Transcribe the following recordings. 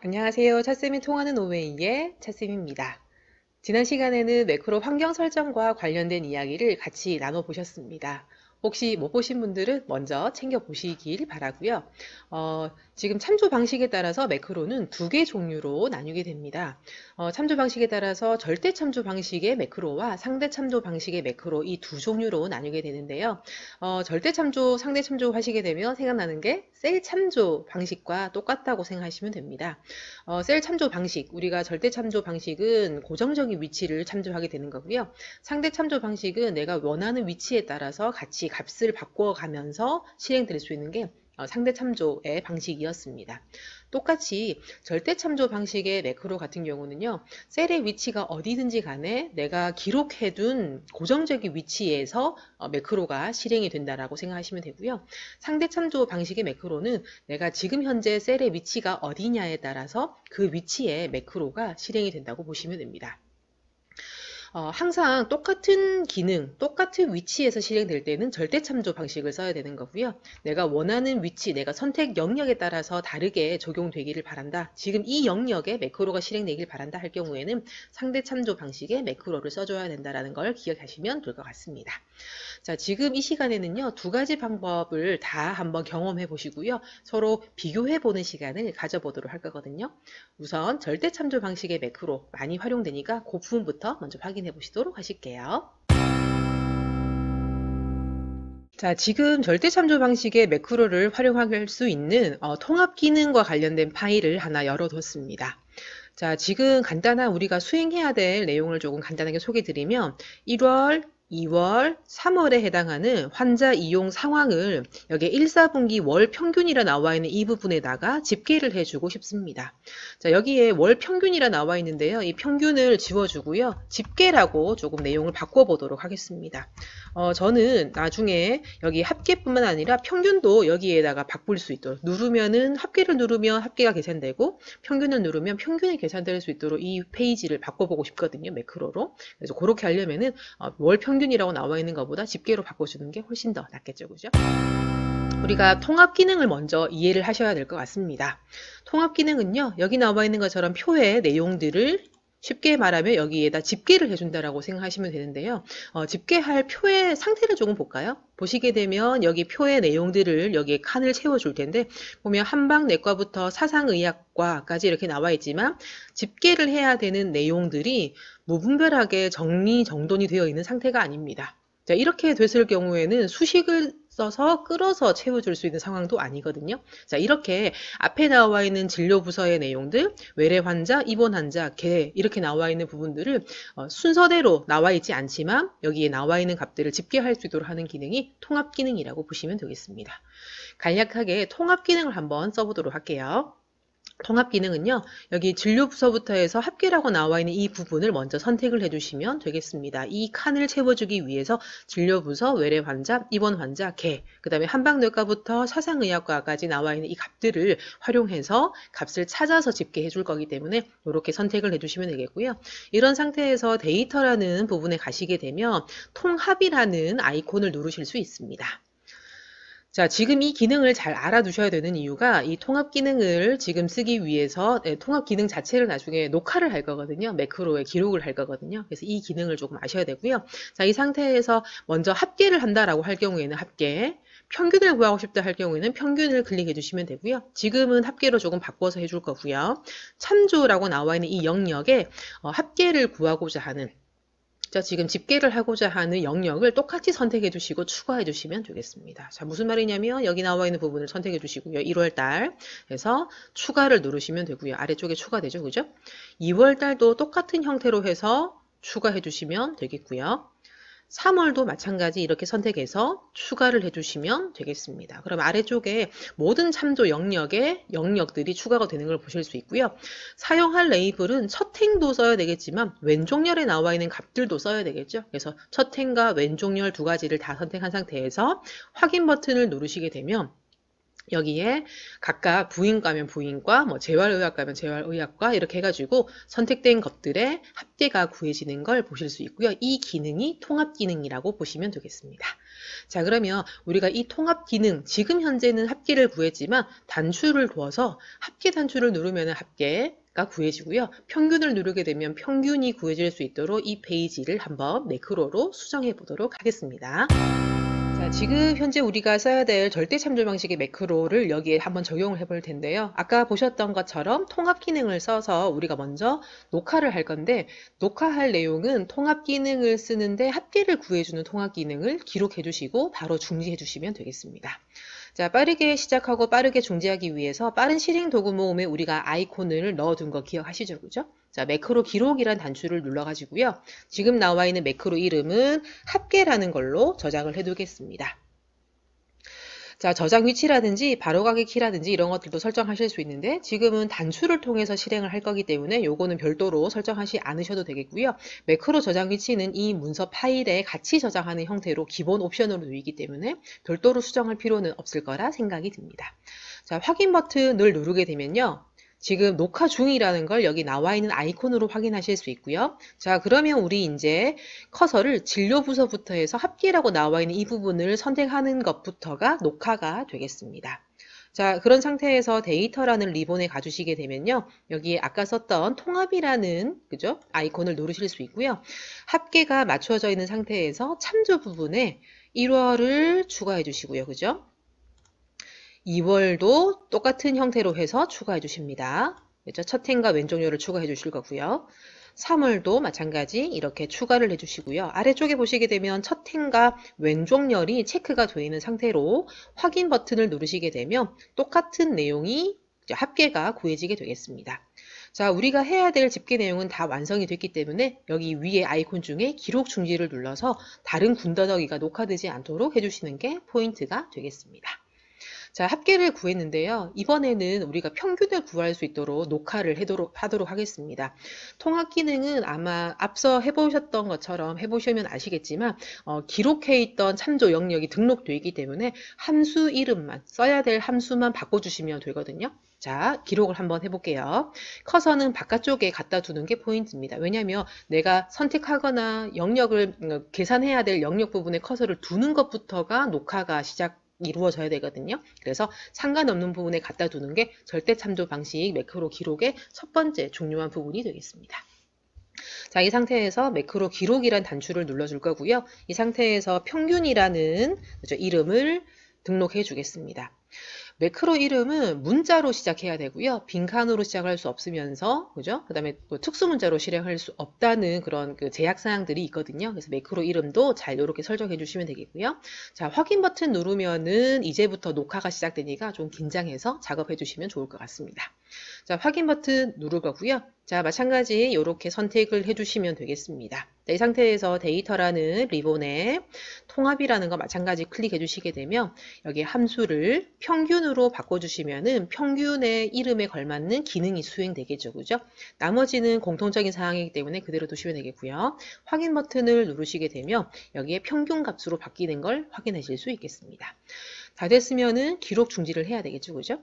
안녕하세요. 찻쌤이 통하는 오웨이의 찻쌤입니다. 지난 시간에는 매크로 환경 설정과 관련된 이야기를 같이 나눠보셨습니다. 혹시 못 보신 분들은 먼저 챙겨보시길 바라고요. 지금 참조 방식에 따라서 매크로는 두 개 종류로 나뉘게 됩니다. 참조 방식에 따라서 절대 참조 방식의 매크로와 상대 참조 방식의 매크로 이 두 종류로 나뉘게 되는데요. 절대 참조, 상대 참조 하시게 되면 생각나는 게 셀 참조 방식과 똑같다고 생각하시면 됩니다. 셀 참조 방식, 우리가 절대 참조 방식은 고정적인 위치를 참조하게 되는 거고요. 상대 참조 방식은 내가 원하는 위치에 따라서 같이 값을 바꿔가면서 실행될 수 있는 게 상대 참조의 방식이었습니다. 똑같이 절대 참조 방식의 매크로 같은 경우는요, 셀의 위치가 어디든지 간에 내가 기록해둔 고정적인 위치에서 매크로가 실행이 된다라고 생각하시면 되고요. 상대 참조 방식의 매크로는 내가 지금 현재 셀의 위치가 어디냐에 따라서 그 위치에 매크로가 실행이 된다고 보시면 됩니다. 항상 똑같은 기능, 똑같은 위치에서 실행될 때는 절대 참조 방식을 써야 되는 거고요. 내가 원하는 위치, 내가 선택 영역에 따라서 다르게 적용되기를 바란다. 지금 이 영역에 매크로가 실행되길 바란다 할 경우에는 상대 참조 방식의 매크로를 써줘야 된다는 걸 기억하시면 될 것 같습니다. 자, 지금 이 시간에는요, 두 가지 방법을 다 한번 경험해 보시고요. 서로 비교해 보는 시간을 가져보도록 할 거거든요. 우선 절대 참조 방식의 매크로 많이 활용되니까 그 부분부터 먼저 확인해 보시도록 하실게요. 자, 지금 절대 참조 방식의 매크로를 활용할 수 있는 통합 기능과 관련된 파일을 하나 열어뒀습니다. 자, 지금 간단한 우리가 수행해야 될 내용을 조금 간단하게 소개해 드리면 1월, 2월, 3월에 해당하는 환자 이용 상황을 여기에 1, 4분기 월 평균이라 나와 있는 이 부분에다가 집계를 해주고 싶습니다. 자, 여기에 월 평균이라 나와 있는데요. 이 평균을 지워주고요. 집계라고 조금 내용을 바꿔보도록 하겠습니다. 저는 나중에 여기 합계뿐만 아니라 평균도 여기에다가 바꿀 수 있도록 누르면은 합계를 누르면 합계가 계산되고 평균을 누르면 평균이 계산될 수 있도록 이 페이지를 바꿔보고 싶거든요. 매크로로. 그래서 그렇게 하려면은 월 평균이라고 나와 있는 것보다 집계로 바꿔주는 게 훨씬 더 낫겠죠. 그죠? 우리가 통합 기능을 먼저 이해를 하셔야 될 것 같습니다. 통합 기능은요. 여기 나와 있는 것처럼 표의 내용들을 쉽게 말하면 여기에다 집계를 해준다라고 생각하시면 되는데요. 집계할 표의 상태를 조금 볼까요? 보시게 되면 여기 표의 내용들을 여기에 칸을 채워줄 텐데 보면 한방내과부터 사상의학과까지 이렇게 나와 있지만 집계를 해야 되는 내용들이 무분별하게 정리정돈이 되어 있는 상태가 아닙니다. 자, 이렇게 됐을 경우에는 수식을 써서 끌어서 채워줄 수 있는 상황도 아니거든요. 자, 이렇게 앞에 나와 있는 진료 부서의 내용들, 외래 환자, 입원 환자, 개 이렇게 나와 있는 부분들을 순서대로 나와 있지 않지만 여기에 나와 있는 값들을 집계할 수 있도록 하는 기능이 통합 기능이라고 보시면 되겠습니다. 간략하게 통합 기능을 한번 써보도록 할게요. 통합 기능은요. 여기 진료 부서부터 해서 합계라고 나와 있는 이 부분을 먼저 선택을 해주시면 되겠습니다. 이 칸을 채워주기 위해서 진료 부서, 외래 환자, 입원 환자, 개, 그 다음에 한방내과부터 사상의학과까지 나와 있는 이 값들을 활용해서 값을 찾아서 집계해 줄 거기 때문에 이렇게 선택을 해주시면 되겠고요. 이런 상태에서 데이터라는 부분에 가시게 되면 통합이라는 아이콘을 누르실 수 있습니다. 자, 지금 이 기능을 잘 알아두셔야 되는 이유가 이 통합 기능을 지금 쓰기 위해서 통합 기능 자체를 나중에 녹화를 할 거거든요. 매크로에 기록을 할 거거든요. 그래서 이 기능을 조금 아셔야 되고요. 자, 이 상태에서 먼저 합계를 한다라고 할 경우에는 합계, 평균을 구하고 싶다 할 경우에는 평균을 클릭해 주시면 되고요. 지금은 합계로 조금 바꿔서 해줄 거고요. 참조라고 나와 있는 이 영역에 합계를 구하고자 하는 자, 지금 집계를 하고자 하는 영역을 똑같이 선택해 주시고 추가해 주시면 되겠습니다. 자, 무슨 말이냐면 여기 나와 있는 부분을 선택해 주시고요. 1월달 해서 추가를 누르시면 되고요. 아래쪽에 추가되죠. 그죠? 2월달도 똑같은 형태로 해서 추가해 주시면 되겠고요. 3월도 마찬가지 이렇게 선택해서 추가를 해주시면 되겠습니다. 그럼 아래쪽에 모든 참조 영역에 영역들이 추가가 되는 걸 보실 수 있고요. 사용할 레이블은 첫 행도 써야 되겠지만 왼쪽열에 나와 있는 값들도 써야 되겠죠. 그래서 첫 행과 왼쪽열 두 가지를 다 선택한 상태에서 확인 버튼을 누르시게 되면 여기에 각각 부인과면 부인과, 뭐 재활의학과면 재활의학과 이렇게 해가지고 선택된 것들의 합계가 구해지는 걸 보실 수 있고요. 이 기능이 통합 기능이라고 보시면 되겠습니다. 자, 그러면 우리가 이 통합 기능, 지금 현재는 합계를 구했지만 단추를 두어서 합계 단추를 누르면 합계가 구해지고요. 평균을 누르게 되면 평균이 구해질 수 있도록 이 페이지를 한번 매크로로 수정해 보도록 하겠습니다. 자, 지금 현재 우리가 써야 될 절대 참조 방식의 매크로를 여기에 한번 적용을 해볼 텐데요. 아까 보셨던 것처럼 통합 기능을 써서 우리가 먼저 녹화를 할 건데, 녹화할 내용은 통합 기능을 쓰는데 합계를 구해주는 통합 기능을 기록해 주시고 바로 중지해 주시면 되겠습니다. 자, 빠르게 시작하고 빠르게 중지하기 위해서 빠른 실행 도구 모음에 우리가 아이콘을 넣어둔 거 기억하시죠? 그죠? 자, 매크로 기록이란 단추를 눌러가지고요. 지금 나와 있는 매크로 이름은 합계라는 걸로 저장을 해두겠습니다. 자, 저장 위치라든지 바로가기 키라든지 이런 것들도 설정하실 수 있는데 지금은 단추를 통해서 실행을 할 거기 때문에 요거는 별도로 설정하지 않으셔도 되겠고요. 매크로 저장 위치는 이 문서 파일에 같이 저장하는 형태로 기본 옵션으로 놓이기 때문에 별도로 수정할 필요는 없을 거라 생각이 듭니다. 자, 확인 버튼을 누르게 되면요. 지금 녹화 중이라는 걸 여기 나와 있는 아이콘으로 확인하실 수 있고요. 자, 그러면 우리 이제 커서를 진료 부서부터 해서 합계라고 나와 있는 이 부분을 선택하는 것부터가 녹화가 되겠습니다. 자, 그런 상태에서 데이터라는 리본에 가주시게 되면요. 여기 아까 썼던 통합이라는 그죠? 아이콘을 누르실 수 있고요. 합계가 맞춰져 있는 상태에서 참조 부분에 1월을 추가해 주시고요. 그죠? 2월도 똑같은 형태로 해서 추가해 주십니다. 그렇죠? 첫 해인과 왼쪽료를 추가해 주실 거고요. 3월도 마찬가지 이렇게 추가를 해주시고요. 아래쪽에 보시게 되면 첫 해인과 왼쪽열이 체크가 되어 있는 상태로 확인 버튼을 누르시게 되면 똑같은 내용이 합계가 구해지게 되겠습니다. 자, 우리가 해야 될 집계 내용은 다 완성이 됐기 때문에 여기 위에 아이콘 중에 기록 중지를 눌러서 다른 군더더기가 녹화되지 않도록 해주시는 게 포인트가 되겠습니다. 자, 합계를 구했는데요. 이번에는 우리가 평균을 구할 수 있도록 녹화를 하도록 하겠습니다. 통합 기능은 아마 앞서 해보셨던 것처럼 해보시면 아시겠지만 기록해 있던 참조 영역이 등록되어 있기 때문에 함수 이름만, 써야 될 함수만 바꿔주시면 되거든요. 자, 기록을 한번 해볼게요. 커서는 바깥쪽에 갖다 두는 게 포인트입니다. 왜냐하면 내가 선택하거나 영역을 계산해야 될 영역 부분에 커서를 두는 것부터가 녹화가 이루어져야 되거든요. 그래서 상관없는 부분에 갖다 두는 게 절대 참조 방식 매크로 기록의 첫 번째 중요한 부분이 되겠습니다. 자, 이 상태에서 매크로 기록이란 단추를 눌러줄 거고요. 이 상태에서 평균이라는 이름을 등록해 주겠습니다. 매크로 이름은 문자로 시작해야 되고요. 빈칸으로 시작할 수 없으면서, 그죠? 그 다음에 또 특수 문자로 실행할 수 없다는 그런 제약 사항들이 있거든요. 그래서 매크로 이름도 잘 이렇게 설정해 주시면 되겠고요. 자, 확인 버튼 누르면은 이제부터 녹화가 시작되니까 좀 긴장해서 작업해 주시면 좋을 것 같습니다. 자, 확인 버튼 누를 거고요. 자, 마찬가지 이렇게 선택을 해주시면 되겠습니다. 자, 이 상태에서 데이터라는 리본에 통합이라는 거 마찬가지 클릭해 주시게 되면 여기 함수를 평균으로 바꿔주시면은 평균의 이름에 걸맞는 기능이 수행되겠죠. 그죠? 나머지는 공통적인 사항이기 때문에 그대로 두시면 되겠고요. 확인 버튼을 누르시게 되면 여기에 평균 값으로 바뀌는 걸 확인하실 수 있겠습니다. 다 됐으면은 기록 중지를 해야 되겠죠. 그죠?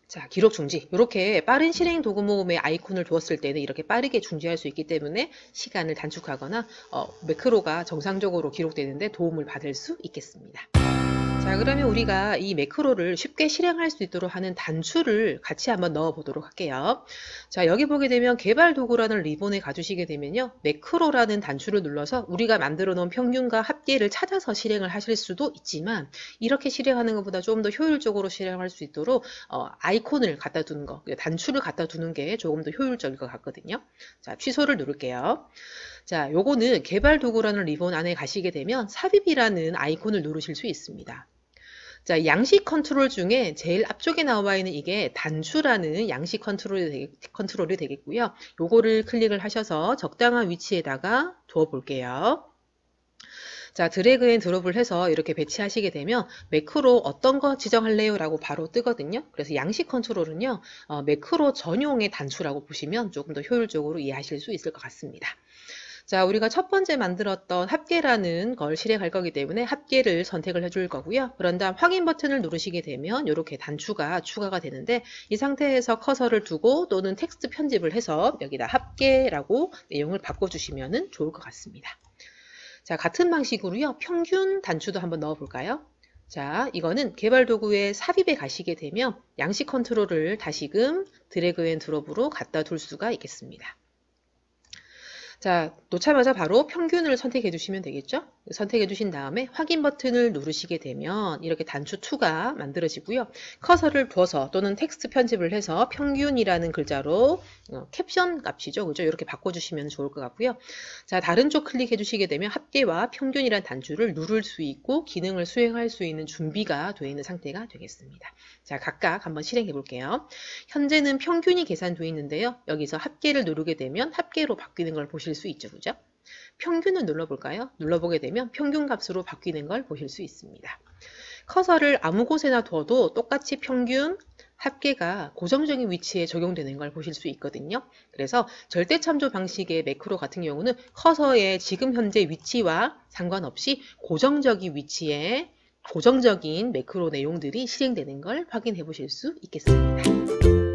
자, 기록 중지. 이렇게 빠른 실행 도구 모음에 아이콘을 두었을 때는 이렇게 빠르게 중지할 수 있기 때문에 시간을 단축하거나 매크로가 정상적으로 기록되는데 도움을 받을 수 있겠습니다. 자, 그러면 우리가 이 매크로를 쉽게 실행할 수 있도록 하는 단추를 같이 한번 넣어 보도록 할게요. 자, 여기 보게 되면 개발 도구라는 리본에 가주시게 되면요. 매크로라는 단추를 눌러서 우리가 만들어 놓은 평균과 합계를 찾아서 실행을 하실 수도 있지만 이렇게 실행하는 것보다 조금 더 효율적으로 실행할 수 있도록 아이콘을 갖다 두는 거, 단추를 갖다 두는 게 조금 더 효율적일 것 같거든요. 자, 취소를 누를게요. 자, 요거는 개발 도구라는 리본 안에 가시게 되면 삽입이라는 아이콘을 누르실 수 있습니다. 자, 양식 컨트롤 중에 제일 앞쪽에 나와 있는 이게 단추라는 양식 컨트롤이 되겠고요. 요거를 클릭을 하셔서 적당한 위치에다가 두어 볼게요. 자, 드래그 앤 드롭을 해서 이렇게 배치하시게 되면 매크로 어떤 거 지정할래요? 라고 바로 뜨거든요. 그래서 양식 컨트롤은요, 매크로 전용의 단추라고 보시면 조금 더 효율적으로 이해하실 수 있을 것 같습니다. 자, 우리가 첫 번째 만들었던 합계라는 걸 실행할 거기 때문에 합계를 선택을 해줄 거고요. 그런 다음 확인 버튼을 누르시게 되면 이렇게 단추가 추가가 되는데 이 상태에서 커서를 두고 또는 텍스트 편집을 해서 여기다 합계라고 내용을 바꿔주시면 좋을 것 같습니다. 자, 같은 방식으로요. 평균 단추도 한번 넣어 볼까요? 자, 이거는 개발 도구에 삽입에 가시게 되면 양식 컨트롤을 다시금 드래그 앤 드롭으로 갖다 둘 수가 있겠습니다. 자, 놓자마자 바로 평균을 선택해 주시면 되겠죠? 선택해 주신 다음에 확인 버튼을 누르시게 되면 이렇게 단추 2가 만들어지고요. 커서를 두어서 또는 텍스트 편집을 해서 평균이라는 글자로 캡션 값이죠. 그죠? 이렇게 바꿔주시면 좋을 것 같고요. 자, 다른 쪽 클릭해 주시게 되면 합계와 평균이라는 단추를 누를 수 있고 기능을 수행할 수 있는 준비가 되어 있는 상태가 되겠습니다. 자, 각각 한번 실행해 볼게요. 현재는 평균이 계산되어 있는데요. 여기서 합계를 누르게 되면 합계로 바뀌는 걸 보실 수 있죠. 그죠? 평균을 눌러볼까요? 눌러보게 되면 평균 값으로 바뀌는 걸 보실 수 있습니다. 커서를 아무 곳에나 둬도 똑같이 평균, 합계가 고정적인 위치에 적용되는 걸 보실 수 있거든요. 그래서 절대참조 방식의 매크로 같은 경우는 커서의 지금 현재 위치와 상관없이 고정적인 위치에 고정적인 매크로 내용들이 실행되는 걸 확인해 보실 수 있겠습니다.